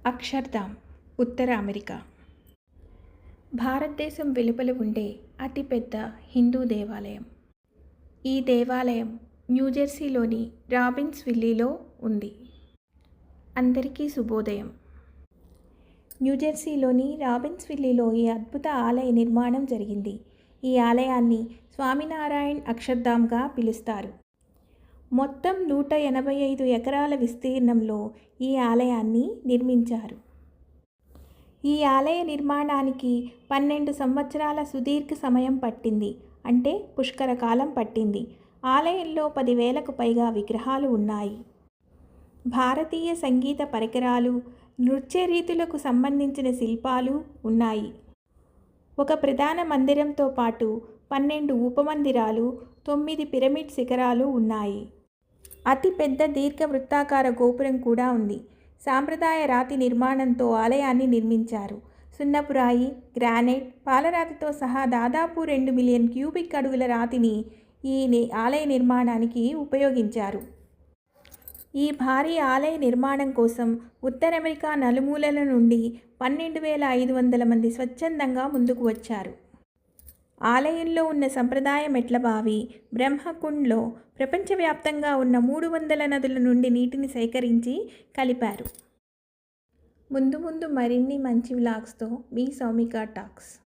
అక్షర్ధామ్, ఉత్తర America. భారతదేశం వెలుపల ఉండే అతిపెద్ద హిందూ దేవాలయం. ఈ దేవాలయం న్యూజెర్సీలోని రాబిన్స్విల్లీలో ఉంది. అందరికీ శుభోదయం. న్యూజెర్సీలోని రాబిన్స్విల్లీలో ఈ అద్భుత ఆలయ నిర్మాణం జరిగింది. ఈ ఆలయాన్ని స్వామినారాయణ్ అక్షర్ధామ్గా పిలుస్తారు. మొత్తం 185 ఎకరాల విస్తీర్ణంలో ఈ ఆలయాన్ని నిర్మించారు. ఈ ఆలయ నిర్మాణానికి 12 సంవత్సరాల సుదీర్ఘ సమయం పట్టింది. అంటే పుష్కర కాలం పట్టింది. ఆలయంలో 10,000కు పైగా విగ్రహాలు ఉన్నాయి. భారతీయ సంగీత పరికరాలు, నృత్య రీతులకు సంబంధించిన శిల్పాలు ఉన్నాయి. ఒక ప్రధాన మందిరంతో పాటు 12 ఉపమందిరాలు, 9 పిరమిడ్ శిఖరాలు ఉన్నాయి. అతిపెద్ద దీర్ఘవృత్తాకార గోపురం కూడా ఉంది. సాంప్రదాయ రాతి నిర్మాణంతో ఆలయాన్ని నిర్మించారు. సున్నపు రాయి, గ్రానైట్, పాలరాతితో సహా దాదాపు 2 మిలియన్ క్యూబిక్ అడుగుల రాతిని ఈ ఆలయ నిర్మాణానికి ఉపయోగించారు. ఈ భారీ ఆలయ నిర్మాణం కోసం ఉత్తర అమెరికా నలుమూలల నుండి 12,500 మంది స్వచ్ఛందంగా ముందుకు వచ్చారు. ఆలయంలో ఉన్న సంప్రదాయ మెట్ల బావి బ్రహ్మకుండ్లో ప్రపంచవ్యాప్తంగా ఉన్న 300 నదుల నుండి నీటిని సేకరించి కలిపారు. ముందు మరిన్ని మంచి వ్లాగ్స్తో మీ సౌమిక టాక్స్.